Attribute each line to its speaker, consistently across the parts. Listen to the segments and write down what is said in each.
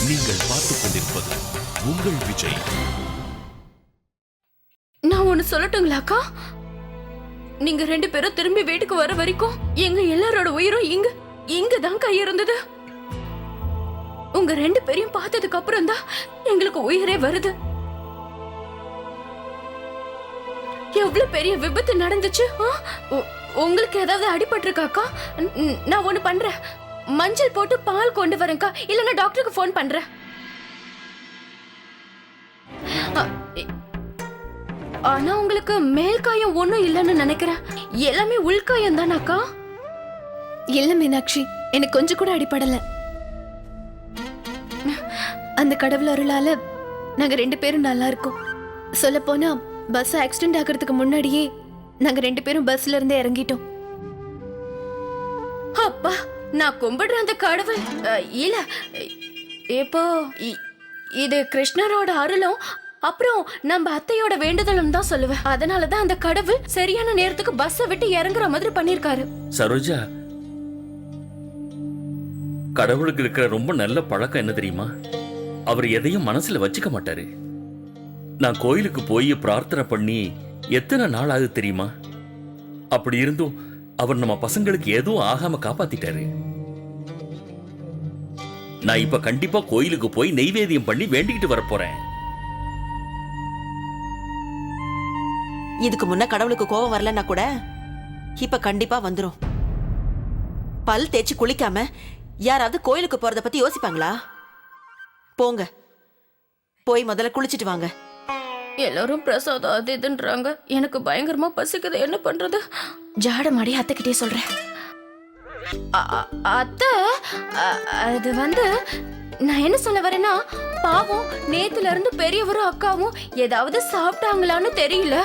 Speaker 1: நீங்கள் பார்த்துக் கொண்டிருப்பது உங்கள் விஜய்.
Speaker 2: நான் ஒண்ணு சொல்லட்டுங்களாக்கா? நீங்க 2 பேரும் திரும்பி வீட்டுக்கு வர வரைக்கும் எங்க எல்லாரோட உயிரும் இங்க தான் இருந்தது. உங்க 2 பேரையும் பார்த்ததுக்கு அப்புறம் தான் எங்களுக்கு உயிரே வருது. எவ்வளவு பெரிய விபத்து நடந்துச்சு. உங்களுக்கு ஏதாவது அடிபட்டிருக்காக்கா? நான் ஒண்ணு பண்றேன், மஞ்சள் போட்டு பால் கொண்டு வரேன்க்கா, இல்லன்னா டாக்டருக்கு போன் பண்றேன். ஆனா உங்களுக்கு மேல் காயம் ஒண்ணும் இல்லைன்னு நினைக்கிறேன். எல்லாமே உள்காயம் தானாக்கா?
Speaker 3: இல்ல மீனாட்சி, எனக்கு கொஞ்சம் கூட அடிபடல. அந்த கடவுள் அருளால நாங்க 2 பேரும் நல்லா இருக்கோம். சொல்ல போனா பஸ் ஆக்சிடென்ட் ஆகிறதுக்கு முன்னாடியே நாங்க 2 பேரும் பஸ்ல இருந்து இறங்கிட்டோம்.
Speaker 2: அப்பா, நான் கும்பிடுற அந்த கடவுள் இல்ல, இப்போ இது கிருஷ்ணரோட அருளும் அப்புறம் நம்ம அத்தையோட வேண்டுதலும் தான் சொல்லுவேன். அதனாலதான் அந்த கடவுள் சரியான நேரத்துக்கு பஸ்ஸை விட்டு இறங்குற மாதிரி பண்ணிருக்காரு.
Speaker 4: சரோஜா, கடவுளுக்கு இருக்கிற ரொம்ப நல்ல பழக்கம் என்ன தெரியுமா? அவர் எதையும் மனசுல வச்சுக்க மாட்டாரு. நான் கோயிலுக்கு போய் பிரார்த்தனை பண்ணி எத்தனை நாள் ஆகுது தெரியுமா? அப்படி இருந்தும் அவர் நம்ம பசங்களுக்கு எதுவும் ஆகாம காப்பாத்திட்டாரு. நான் இப்ப கண்டிப்பா கோயிலுக்கு போய் நெய்வேத்தியம் பண்ணி வேண்டிக்கிட்டு வர போறேன்.
Speaker 5: இதுக்கு முன்ன கடவுளுக்கு கோபம் வரலன்னா கூட இப்ப கண்டிப்பா வந்துரும். பல் தேய்ச்சி குளிக்காம யாராவது கோயிலுக்கு போறத பத்தி யோசிப்பாங்களா? போங்க, போய் முதல்ல குளிச்சிட்டு வாங்க.
Speaker 2: எல்லாரும் பிரசாதம் அது இதுன்றாங்க. எனக்கு பயங்கரமா பசிக்குது, என்ன பண்றது? ஜாட மாடி அத்தைக்கிட்டே சொல்றேன். அத்தை, அது நான் என்ன சொல்ல வரேன்னா, பாவம் நேத்துல இருந்து பெரியவரும் அக்காவும் ஏதாவது சாப்பிட்டாங்களான்னு தெரியல.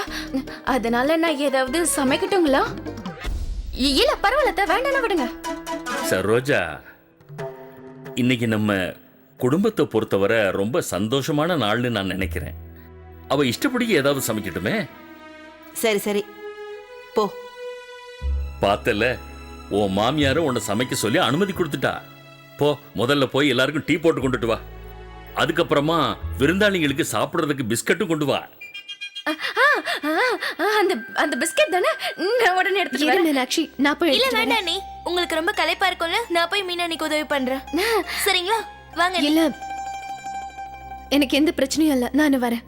Speaker 2: அதனால நான் ஏதாவது சமைக்கட்டுங்களா? இல்ல பரவாயில்ல, வேண்டாம் விடுங்க.
Speaker 4: சரோஜா, இன்னைக்கு நம்ம குடும்பத்தை பொறுத்தவரை ரொம்ப சந்தோஷமான நாள்னு நான் நினைக்கிறேன். அவ இஷ்டப்படி ஏதாவது சமைக்கட்டுமே.
Speaker 5: சரி சரி, போ.
Speaker 4: பார்த்தல, உன் மாமியாரும் உன்னை சமைக்க சொல்லி அனுமதி கொடுத்துட்டா. போ, முதல்ல போய் எல்லாருக்கும் டீ போட்டு கொண்டுட்டு வா. அதுக்கப்புறமா விருந்தாளிங்களுக்கு சாப்பிடுறதுக்கு பிஸ்கட்டும் கொண்டு வா.
Speaker 2: அந்த பிஸ்கட் தானே, நான் உடனே எடுத்துட்டு வரேன்.
Speaker 3: மீனாட்சி, நான் போய்
Speaker 6: இல்ல வேண்டாம், நீ உங்களுக்கு ரொம்ப களைப்பா இருக்கும்ல, நான் போய் மீனானிக்கு உதவி பண்றேன். சரிங்களா? வாங்க.
Speaker 3: இல்ல, எனக்கு எந்த பிரச்சனையும் இல்ல, நான் வரேன்.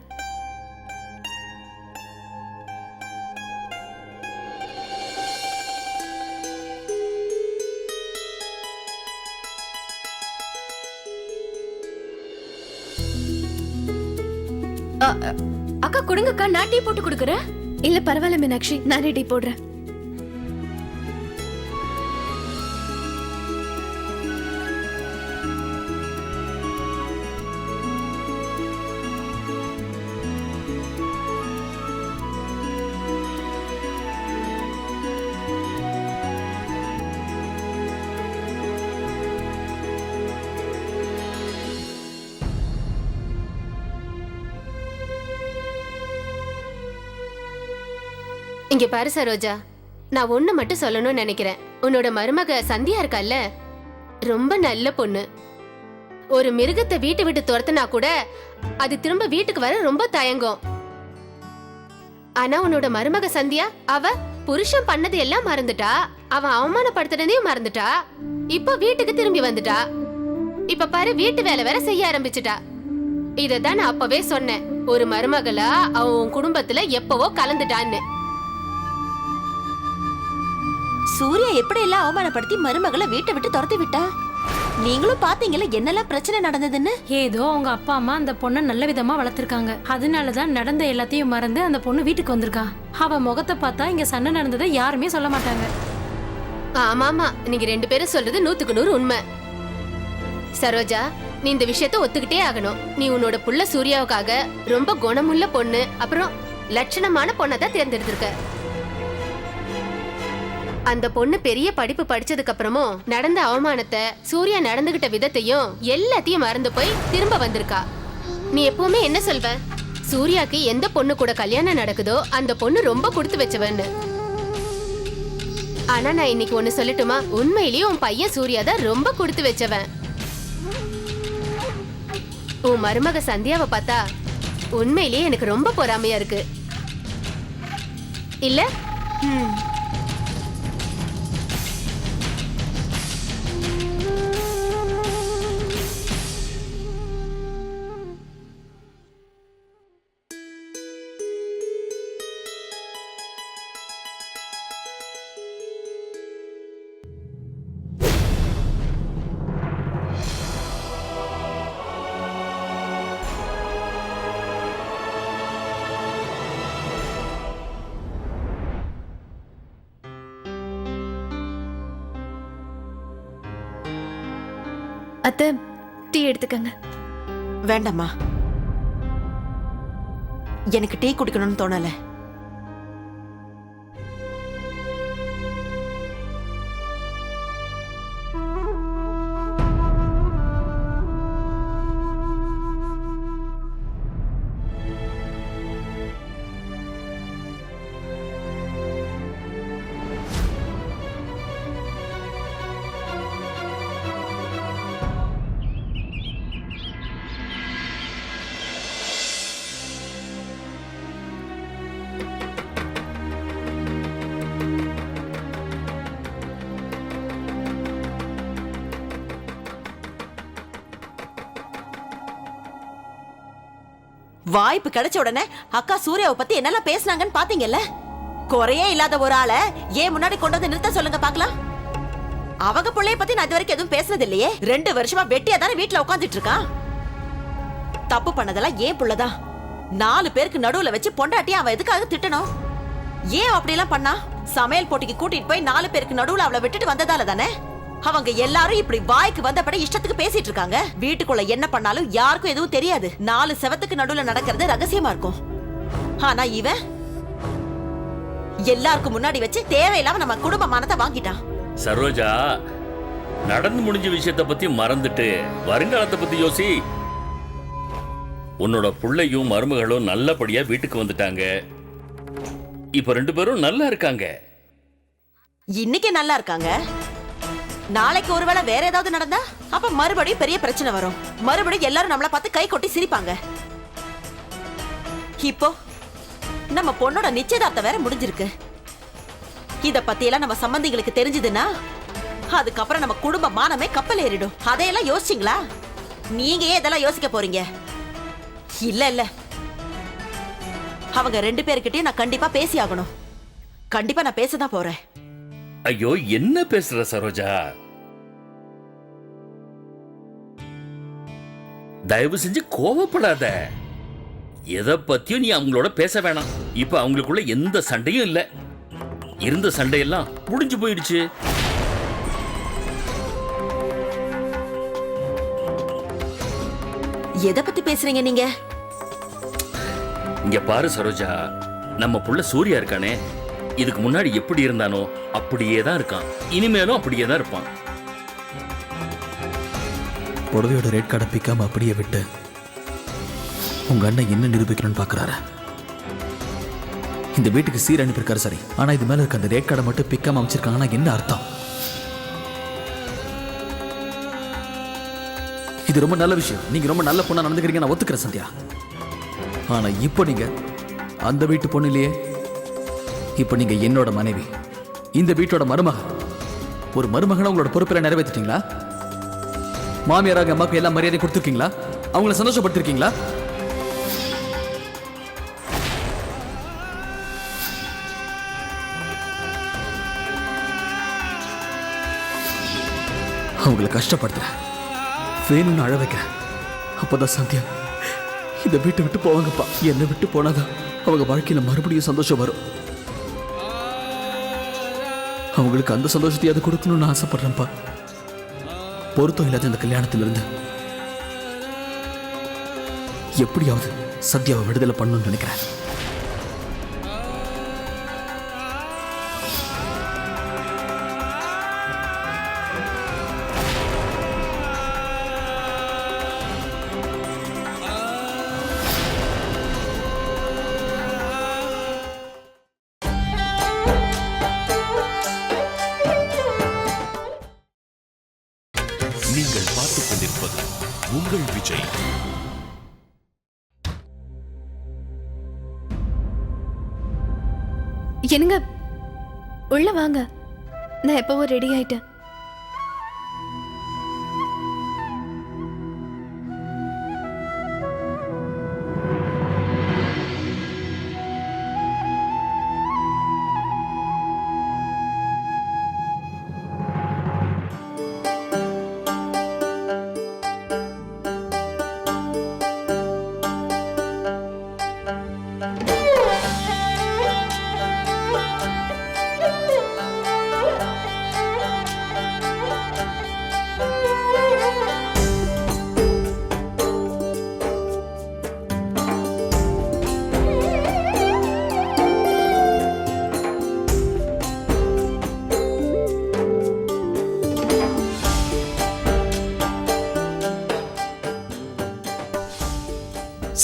Speaker 2: அக்கா கொடுங்கக்கா, நான் டீ போட்டு கொடுக்குறேன்.
Speaker 3: இல்ல பரவாயில்ல மீனாட்சி, நானே டீ போடுறேன்.
Speaker 7: இங்க பாரு சரோஜா, நான் ஒண்ணு மட்டும் சொல்லணும்னு நினைக்கிறேன். உன்னோட மருமக சந்தியா இருக்கல்ல, ரொம்ப நல்ல பொண்ணு. ஒரு மிருகத்தை வீட்டை விட்டு துரத்துனா கூட அது திரும்ப வீட்டுக்கு வர ரொம்ப தயங்கும். ஆனா உன்னோட மருமக சந்தியா, அவ புருஷன் பண்ணது எல்லாம் மறந்துட்டா, அவன் அவமானப்படுத்துறதையும் மறந்துட்டா, இப்ப வீட்டுக்கு திரும்பி வந்துட்டா. இப்ப பாரு, வீட்டு வேலை வேற செய்ய ஆரம்பிச்சுட்டா. இததான் நான் அப்பவே சொன்னேன், ஒரு மருமகளா அவன் குடும்பத்துல எப்பவோ கலந்துட்டான்னு.
Speaker 5: சூர்யா எப்படி எல்லாம் அவமானப்படுத்தி மருமகளை வீட்டை விட்டு துரத்தி விட்டா? நீங்களும் பாத்தீங்கல்ல என்னெல்லாம் பிரச்சனை நடந்ததுன்னு.
Speaker 8: ஏதோ அவங்க அப்பா அம்மா அந்த பொண்ணை நல்ல விதமா வளர்த்திருக்காங்க. அதனாலதான் நடந்த எல்லாத்தையும் மறந்து அந்த பொண்ணு வீட்டுக்கு வந்திருக்கா. அவ முகத்தை பார்த்தா இங்க சண்டை நடந்ததை யாருமே சொல்ல மாட்டாங்க.
Speaker 7: ஆமாமா, நீங்க 2 பேரும் சொல்றது 100க்கு 100 உண்மை. சரோஜா, நீ இந்த விஷயத்த ஒத்துக்கிட்டே ஆகணும். நீ உன்னோட புள்ள சூர்யாவுக்காக ரொம்ப குணமுள்ள பொண்ணு, அப்புறம் லட்சணமான பொண்ணதான் தேர்ந்தெடுத்திருக்க. அந்த பொண்ணு பெரிய படிப்பு படிச்சதுக்கு அப்புறமும் நடந்த அவமானத்தை, சூர்யா நடந்துகிட்ட விதத்தையும் எல்லாத்தையும் மறந்து போய் திரும்ப வந்திருக்கா. நீ எப்பவுமே என்ன சொல்வ? சூர்யாக்கு எந்த பொண்ணு கூட கல்யாணம் நடக்குதோ அந்த பொண்ணு ரொம்ப கொடுத்து வச்சவன்னு. ஆனா நான் இன்னைக்கு ஒண்ணு சொல்லட்டுமா? உண்மையிலேயே உன் பையன் சூர்யா தான் ரொம்ப கொடுத்து வச்சவன். உன் மருமக சந்தியாவை பார்த்தா உண்மையிலேயே எனக்கு ரொம்ப பொறாமையா இருக்கு இல்ல?
Speaker 3: அத்தை, டீ எடுத்துக்கங்க.
Speaker 5: வேண்டாம்மா, எனக்கு டீ குடிக்கணும்னு தோணல. வாய்ப்பு கிடைச்ச உடனே அக்கா சூர்யாவை பத்தி என்னெல்லாம் பேசினாங்கன்னு பாத்தீங்கல்ல? குறையே இல்லாத ஒரு ஆளை ஏன் முன்னாடி கொண்டு வந்து நிறுத்த சொல்லுங்க பாக்கலாம். அவங்க பிள்ளைய பத்தி நான் இது வரைக்கும் எதுவும் பேசுனது இல்லையே. 2 வருஷமா வெட்டியா தானே வீட்டுல உட்காந்துட்டு இருக்கான். தப்பு பண்ணதெல்லாம் ஏன் புள்ளதான். 4 பேருக்கு நடுவுல வச்சு பொண்டாட்டியா அவ எதுக்காக திட்டணும்? ஏன் அப்படி எல்லாம் பண்ணா? சமையல் போட்டிக்கு கூட்டிட்டு போய் 4 பேருக்கு நடுவுல அவளை விட்டுட்டு வந்ததால தானே. அவங்க எல்லாரும் இப்படி வாய்க்கு வந்தபடி இஷ்டத்துக்கு பேசிட்டு இருக்காங்க. வீட்டுக்குள்ள என்ன பண்ணாலும் யாருக்கும் எதுவும் தெரியாது. 4 செவத்துக்கு நடுவுல நடக்கிறது ரகசியமா இருக்கும். ஆனா இவன் எல்லாருக்கும் முன்னாடி வச்சு தேவையில்லாம நம்ம குடும்ப மானத்தை வாங்கிட்டான்.
Speaker 4: சரோஜா, நடந்து முடிஞ்ச விஷயத்தை பத்தி மறந்துட்டு வருங்காலத்தை பத்தி யோசி. உன்னோட புள்ளையும் மருமகளும் நல்லபடியா வீட்டுக்கு வந்துட்டாங்க. இப்ப 2 பேரும் நல்லா இருக்காங்க.
Speaker 5: இன்னைக்கு நல்லா இருக்காங்க. நாளைக்கு ஒருவேளை வேற ஏதாவது நடந்தா அப்ப மறுபடியும் பெரிய பிரச்சனை வரும். மறுபடியும் எல்லாரும் நம்மள பார்த்து கை கொட்டி சிரிப்பாங்க. இப்போ நம்ம பொண்ணோட நிச்சயதார்த்தம் வேற முடிஞ்சிருக்கு. இத பத்தி எல்லாம் நம்ம சம்பந்திகளுக்கு தெரிஞ்சதுன்னா அதுக்கப்புறம் நம்ம குடும்ப மானமே கப்பல் ஏறிடும். அதையெல்லாம் யோசிச்சீங்களா? நீங்க ஏன் இதெல்லாம் யோசிக்க போறீங்க? இல்ல இல்ல, அவங்க 2 பேர்கிட்டயும் நான் கண்டிப்பா பேசி ஆகணும். கண்டிப்பா நான் பேசதான் போறேன்.
Speaker 4: ஐயோ, என்ன பேசுற சரோஜா? தயவு செஞ்சு கோவப்படாத. எதை பத்தியும் நீ அவங்களோட பேச வேணாம். இப்ப அவங்களுக்குள்ள எந்த சண்டையும் இல்ல. இருந்த சண்டையெல்லாம் முடிஞ்சு போயிடுச்சு.
Speaker 5: எதை பத்தி பேசுறீங்க நீங்க?
Speaker 4: இங்க பாரு சரோஜா, நம்ம புள்ள சூர்யா இருக்கானே, இதுக்கு முன்னாடி எப்படி இருந்தானோ அப்படியே தான் இருக்கான். இனிமேலும் அப்படியே தான் இருப்பான்.
Speaker 9: புடவையோட ரேட் கார்டை பிக்காம அப்படியே விட்டு உங்க அண்ணன் என்ன நிரூபிக்கணும்னு பாக்குறாரு. இந்த வீட்டுக்கு சீர் அனுப்பியிருக்காரு சரி, ஆனா இது மேல இருக்க அந்த ரேட் கார்டை மட்டும் பிக்காம அமைச்சிருக்காங்கன்னா என்ன அர்த்தம்? இது ரொம்ப நல்ல விஷயம். நீங்க ரொம்ப நல்ல பொண்ணா நடந்துக்கிறீங்க, நான் ஒத்துக்கிறேன் சந்தியா. ஆனா இப்போ நீங்க அந்த வீட்டு பொண்ணு இல்லையே. இப்போ நீங்க என்னோட மனைவி, இந்த வீட்டோட மருமக. ஒரு மருமகனை உங்களோட பொறுப்பில் நிறைவேற்றிட்டீங்களா? மாமியாராக அம்மாவுக்கு எல்லா மரியாதை கொடுத்துருக்கீங்களா? அவங்கள சந்தோஷப்படுத்திருக்கீங்களா? அவங்கள கஷ்டப்படுத்துறேன், வேணும்னு அழ வைக்கிறேன். அப்பதான் சந்தியா இந்த வீட்டை விட்டு போவாங்கப்பா. என்னை விட்டு போனாதான் அவங்க வாழ்க்கையில மறுபடியும் சந்தோஷம் வரும். அவங்களுக்கு அந்த சந்தோஷத்தையாவது கொடுக்கணும்னு ஆசைப்படுறேன்ப்பா. பொருத்தம் இல்லாத இந்த கல்யாணத்திலிருந்து எப்படியாவது சத்யாவை விடுதலை பண்ணணும்னு நினைக்கிறேன்.
Speaker 1: நீங்கள் பார்த்துக் கொண்டிருப்பது உங்கள் விஜய்.
Speaker 3: என்னங்க உள்ள வாங்க, நான் எப்பவோ ரெடி ஆயிட்டேன்.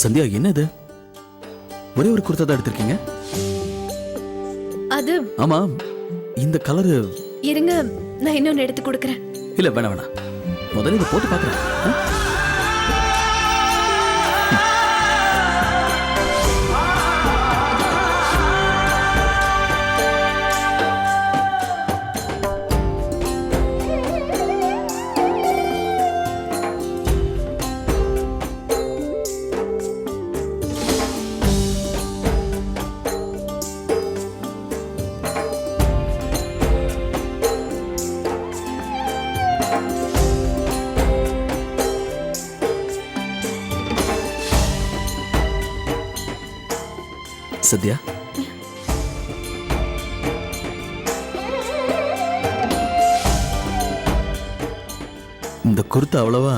Speaker 9: சந்தியா, என்னது ஒரே ஒரு குர்தா தான் எடுத்திருக்கீங்க?
Speaker 3: அது
Speaker 9: ஆமா, இந்த கலரு.
Speaker 3: இருங்க, நான் இன்னொன்னு எடுத்து கொடுக்கறேன்.
Speaker 9: இல்ல வேணாம் வேணாம், முதல்ல இதை போட்டு பார்க்கறேன். சத்யா, இந்த குர்தா அவ்வளவா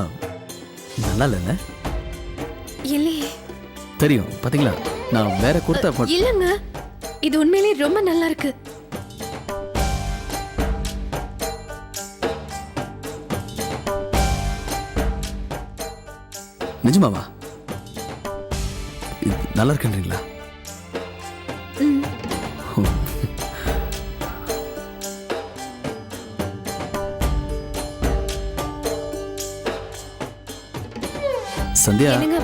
Speaker 9: நல்லா இல்லைல்ல?
Speaker 3: இல்லையே.
Speaker 9: தெரியும், பாத்தீங்களா? நான் வேற குர்தா
Speaker 3: இல்லங்க, இது உண்மையிலேயே ரொம்ப நல்லா இருக்கு.
Speaker 9: நிஜமாவா? இது நல்லா இருக்குன்றீங்களா? சந்தியா,
Speaker 3: என்னங்க,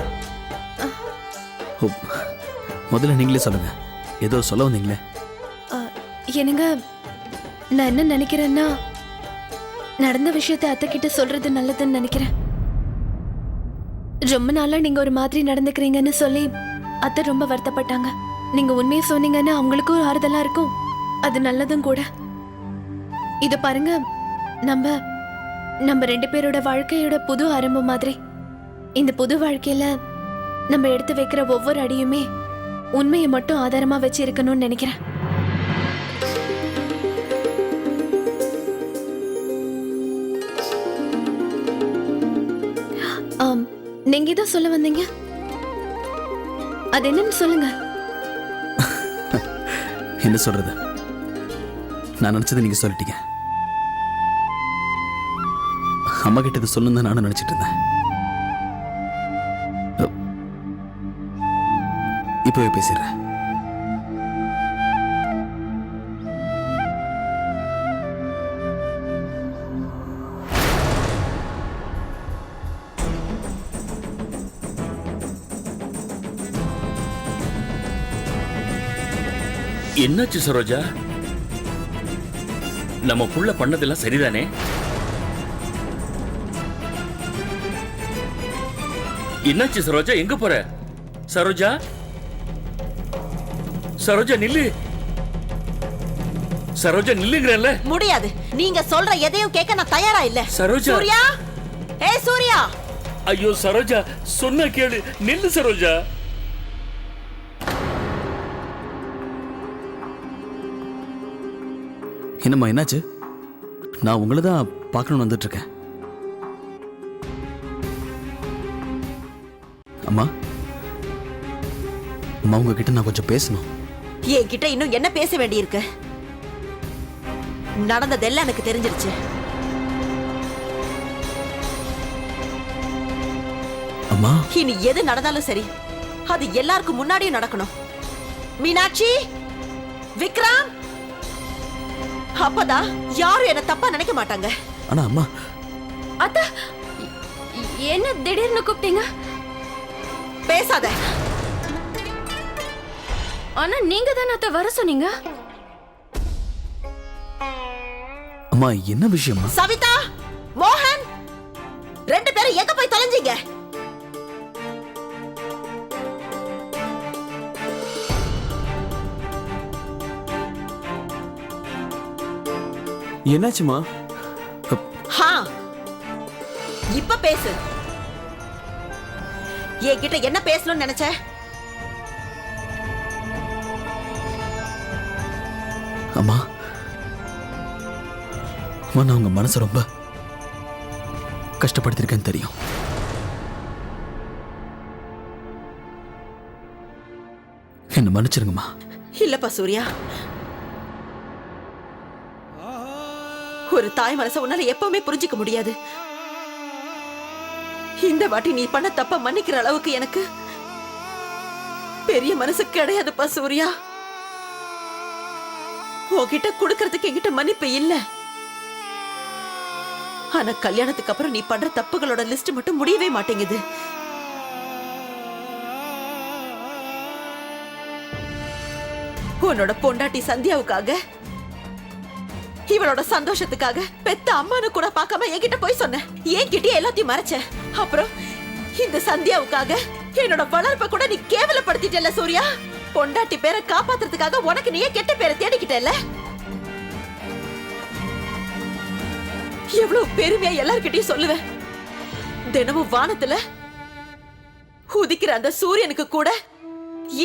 Speaker 9: முதல்ல நீங்களே சொல்லுங்க, ஏதோ சொல்ல வந்தீங்களே.
Speaker 3: என்னங்க, நான் என்ன நினைக்கிறேன்னா, நடந்த விஷயத்தை அத்தை கிட்ட சொல்றது நல்லதுன்னு நினைக்கிறேன். ரொம்ப நாளா நீங்க ஒரு மாதிரி நடந்துக்கிறீங்கன்னு சொல்லி அத்தை ரொம்ப வருத்தப்பட்டாங்க. நீங்க உண்மையை சொன்னீங்கன்னா அவங்களுக்கும் ஆறுதலா இருக்கும், அது நல்லதும் கூட. இத பாருங்க, நம்ம ரெண்டு பேரோட வாழ்க்கையோட புது ஆரம்பம் மாதிரி. இந்த புது வாழ்க்கையில நம்ம எடுத்து வைக்கிற ஒவ்வொரு அடியுமே உண்மையை மட்டும் ஆதாரமா வச்சு இருக்கணும்னு நினைக்கிறேன். நீங்க ஏதோ சொல்ல வந்தீங்க, அது என்னன்னு சொல்லுங்க.
Speaker 9: என்ன சொல்றது? நான் நினைச்சதை நீங்க சொல்லிட்டீங்க. அம்மா கிட்ட இதை சொல்லணும் தான் நானும் நினைச்சிட்டு இருந்தேன். இப்பவே பேசிடுறேன்.
Speaker 4: என்னாச்சு சரோஜா? நம்ம புள்ள பண்ணதெல்லாம் சரிதானே? என்னாச்சு சரோஜா? எங்க போற? சரோஜா, சரோஜா நில்லு. சரோஜா நில்லுங்கறல்ல.
Speaker 5: முடியாது, நீங்க சொல்ற எதையும் கேட்க நான் தயாரா இல்ல.
Speaker 4: சரோஜா.
Speaker 5: சூர்யா, ஏய் சூர்யா.
Speaker 4: ஐயோ சரோஜா, சொன்னா கேளு, நில்லு சரோஜா.
Speaker 9: என்னம்மா, என்னாச்சு? நான் உங்களை தான் பார்க்கணும்னு வந்துட்டு இருக்கேன். அம்மா, அம்மா உங்ககிட்ட நான் கொஞ்சம் பேசணும்.
Speaker 5: என்கிட்ட இன்னும் என்ன பேச வேண்டியிருக்கு? நடந்ததெல்லாம் எனக்கு தெரிஞ்சிருச்சு.
Speaker 9: அம்மா,
Speaker 5: இனி எது நடந்தாலும் சரி, அது எல்லாருக்கும் முன்னாடியும் நடக்கணும். மீனாட்சி, விக்ரம், அப்பதான் யாரும் என்ன தப்பா நினைக்க மாட்டாங்க.
Speaker 9: ஆனா அம்மா.
Speaker 2: அத்தா, என்ன திடீர்னு கூப்பிட்டீங்க?
Speaker 5: பேசாத.
Speaker 2: ஆனா நீங்க தானே அத்தை வர சொன்னீங்க.
Speaker 9: அம்மா என்ன விஷயமா?
Speaker 5: சவிதா, மோகன், ரெண்டு பேரும் எங்க போய் தொலைஞ்சீங்க?
Speaker 10: என்னாச்சுமா?
Speaker 5: ஹா, இப்ப பேசு. என்கிட்ட என்ன பேசணும்னு நினைச்ச?
Speaker 9: அம்மா அம்மா, நான் உங்க மனசை ரொம்ப கஷ்டப்படுத்திருக்கேன்னு தெரியும். என்ன மன்னிச்சிருங்கம்மா.
Speaker 5: இல்லப்பா சூர்யா, ஒரு தாய் மனச உன்னால எப்பவுமே புரிஞ்சுக்க முடியாது. இந்த வாட்டி நீ பண்ண தப்ப மன்னிக்கிற அளவுக்கு எனக்கு பெரிய மனசு கிடையாதுப்பா சூர்யா. உன்கிட்ட கொடுக்கறதுக்கு என்கிட்ட மன்னிப்பு இல்ல. ஆனா கல்யாணத்துக்கு அப்புறம் நீ பண்ற தப்புகளோட லிஸ்ட் மட்டும் முடியவே மாட்டேங்குது. உன்னோட பொண்டாட்டி சந்தியாவுக்காக, இவளோட சந்தோஷத்துக்காக பெத்த அம்மானு கூட பார்க்காம என்கிட்ட போய் சொன்ன. என்கிட்டயே எல்லாத்தையும் மறைச்ச. அப்புறம் இந்த சந்தியாவுக்காக என்னோட வளர்ப்ப கூட நீ கேவலப்படுத்திட்டல சூர்யா. பொண்டாட்டி பேரை காப்பாத்துறதுக்காக உனக்கு நீயே கெட்ட பேரை தேடிக்கிட்டல. எவ்வளவு பெருமையா எல்லார்கிட்டயும் சொல்லுவேன். தினமும் வானத்துல உதிக்கிற அந்த சூரியனுக்கு கூட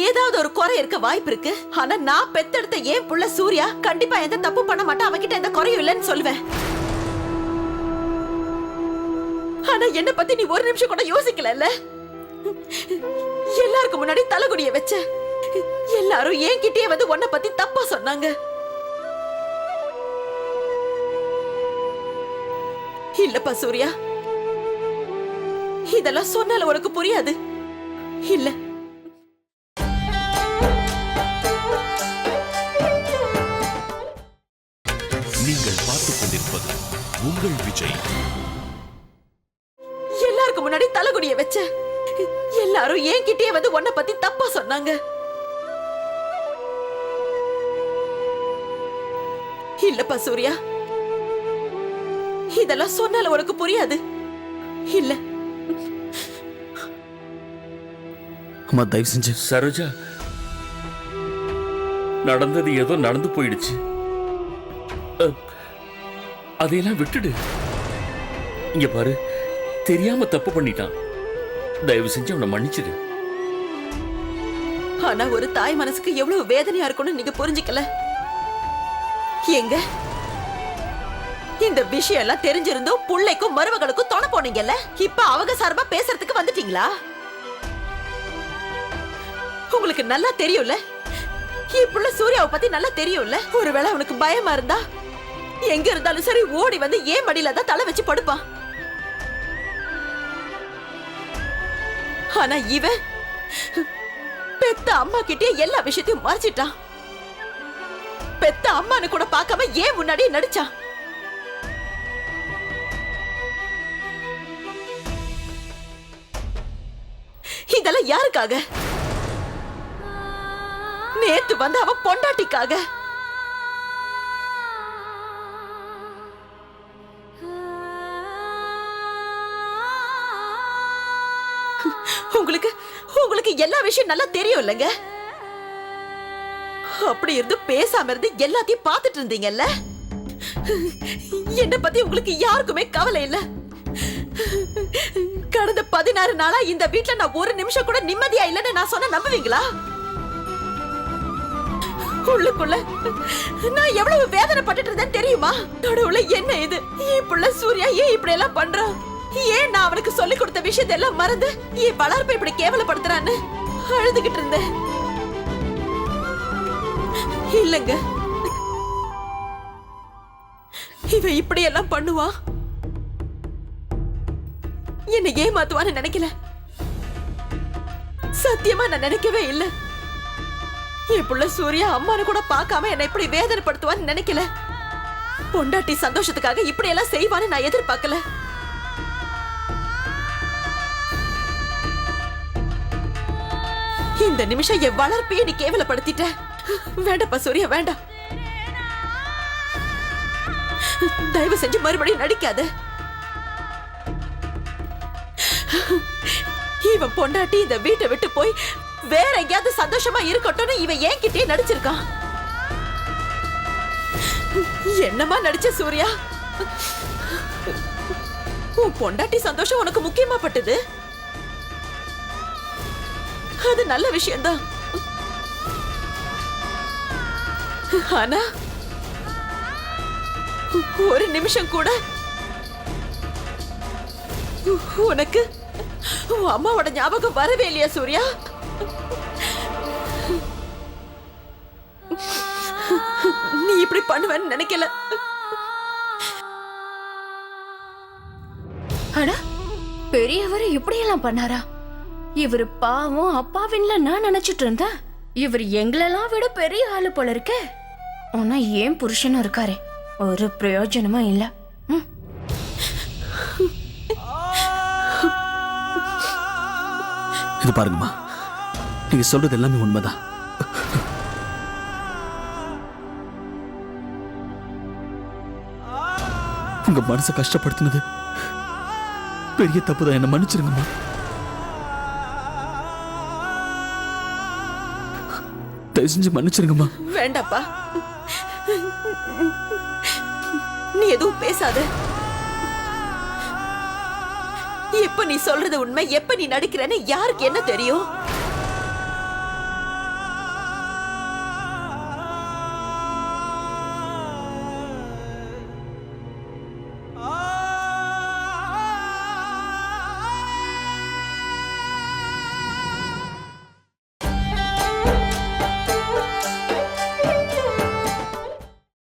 Speaker 5: ஏதாவது ஒரு குறை இருக்க வாய்ப்பு இருக்கு. ஆனா நான் பெத்தெடுத்த ஏன் புள்ள சூர்யா கண்டிப்பா எந்த தப்பு பண்ண மாட்டான், அவகிட்ட எந்த குறையும் இல்லைன்னு சொல்லுவேன். ஆனா என்ன பத்தி நீ ஒரு நிமிஷம் கூட யோசிக்கல. எல்லாருக்கும் முன்னாடி தலைகுடிய வச்ச. எல்லாரும் என்கிட்டயே வந்து உன்னை பத்தி தப்பா சொன்னாங்க. இல்லப்பா சூர்யா, இதெல்லாம் சொன்னால உனக்கு புரியாது. இல்ல,
Speaker 1: நீங்கள் பார்த்துக் கொண்டிருப்பது உங்கள் விஜய்.
Speaker 5: எல்லாருக்கும் முன்னாடி தலைகுடிய வச்ச. எல்லாரும் என்கிட்டயே வந்து உன்னை பத்தி தப்பா சொன்னாங்க. இல்லப்பா சூர்யா, இதெல்லாம் சொன்னால உனக்கு புரியாது. இல்ல,
Speaker 9: அம்மா தயவு செஞ்சு.
Speaker 4: சரோஜா, நடந்தது ஏதோ நடந்து போயிடுச்சு. அதையெல்லாம் விட்டுடு. இங்க பாரு, தெரியாம தப்பு பண்ணிட்டான். தயவு செஞ்சு அவனை மன்னிச்சிடு.
Speaker 5: ஆனா ஒரு தாய் மனசுக்கு எவ்வளவு வேதனையா இருக்கும்னு நீங்க புரிஞ்சுக்கல. எங்க இந்த விஷயம் எல்லாம் தெரிஞ்சிருந்தோம் புள்ளைக்கும் மருமகளுக்கும் துணை போனீங்கல்ல. இப்ப அவங்க சார்பா பேசுறதுக்கு வந்துட்டீங்களா? உங்களுக்கு நல்லா தெரியும்ல, இப்புள்ள சூர்யாவை பத்தி நல்லா தெரியும்ல. ஒருவேளை அவனுக்கு பயமா இருந்தா எங்க இருந்தாலும் சரி ஓடி வந்து ஏன் மடியில தான் தலை வச்சு படுப்பான். ஆனா இவன் பெத்த அம்மா கிட்டே எல்லா விஷயத்தையும் மறைச்சிட்டான். பெத்த அம்மானு கூட பார்க்காம ஏன் முன்னாடியே நடிச்சான். இதெல்லாம் யாருக்காக? நேத்து வந்து அவ பொண்டாட்டிக்காக. உங்களுக்கு உங்களுக்கு எல்லா விஷயம் நல்லா தெரியும் இல்லங்க. அப்படி இருந்து பேசாம இருந்து எல்லாத்தையும் பார்த்துட்டு இருந்தீங்கல்ல. என்ன பத்தி உங்களுக்கு யாருக்குமே கவலை இல்ல. கடந்த 16 நாளா இந்த வீட்டுல நான் ஒரு நிமிஷம் கூட நிம்மதியா இல்லன்னு நான் சொன்ன நம்புவீங்களா? உள்ளுக்குள்ள நான் எவ்வளவு வேதனை பட்டுட்டு இருந்தேன் தெரியுமா? நடுவுல என்ன இது என் புள்ள சூர்யா ஏன் இப்படி எல்லாம் பண்றான்? ஏன் நான் அவனுக்கு சொல்லி கொடுத்த விஷயத்தை எல்லாம் மறந்து என் வளர்ப்பை இப்படி கேவலப்படுத்துறான்னு அழுதுகிட்டு இருந்தேன். இல்லங்க, இவ இப்படி எல்லாம் பண்ணுவா, என்னை ஏமாத்துவான்னு நினைக்கல. சத்தியமா நான் நினைக்கவே இல்லை. என் புள்ள சூர்யா அம்மானு கூட பார்க்காம என்னை இப்படி வேதனைப்படுத்துவான்னு நினைக்கல. பொண்டாட்டி சந்தோஷத்துக்காக இப்படி எல்லாம் செய்வான்னு நான் எதிர்பார்க்கல. இந்த நிமிஷம் என் வளர்ப்பையே நீ கேவலப்படுத்திட்ட. வேண்டாப்பா சூர்யா, வேண்டாம். தயவு செஞ்சு மறுபடியும் நடிக்காத. இவன் பொண்டாட்டி இந்த வீட்டை விட்டு போய் வேற எங்கேயாவது சந்தோஷமா இருக்கட்டும்னு இவன் என்கிட்டயே நடிச்சிருக்கான். என்னமா நடிச்ச சூர்யா? உன் பொண்டாட்டி சந்தோஷம் உனக்கு முக்கியமா பட்டது. அது நல்ல விஷயம்தான். ஆனா ஒரு நிமிஷம் கூட உனக்கு உன் அம்மாவோட ஞாபகம் வரவே இல்லையா சூர்யா? நீ இப்படி பண்ணுவேன்னு நினைக்கல.
Speaker 2: அடா, பெரியவர் இப்படியெல்லாம் பண்ணாரா? இவர் பாவம் அப்பாவின்ல நான் நினைச்சிட்டு இருந்தேன். இவர் எங்களெல்லாம் விட பெரிய ஆளு போல இருக்கே. ஆனா ஏன் புருஷனும் இருக்காரு, ஒரு பிரயோஜனமும் இல்ல.
Speaker 9: இது பாருங்கம்மா, நீங்க சொல்றது எல்லாமே உண்மைதான். உங்க மனசை கஷ்டப்படுத்தினது பெரிய தப்புதான். என்ன மன்னிச்சிருங்கம்மா. தயவு செஞ்சு மன்னிச்சிருங்கம்மா.
Speaker 5: வேண்டாப்பா, நீ எதுவும் பேசாத. எப்ப நீ சொல்றது உண்மை, எப்ப நீ நடிக்கிறேன்னு யாருக்கு என்ன தெரியும்?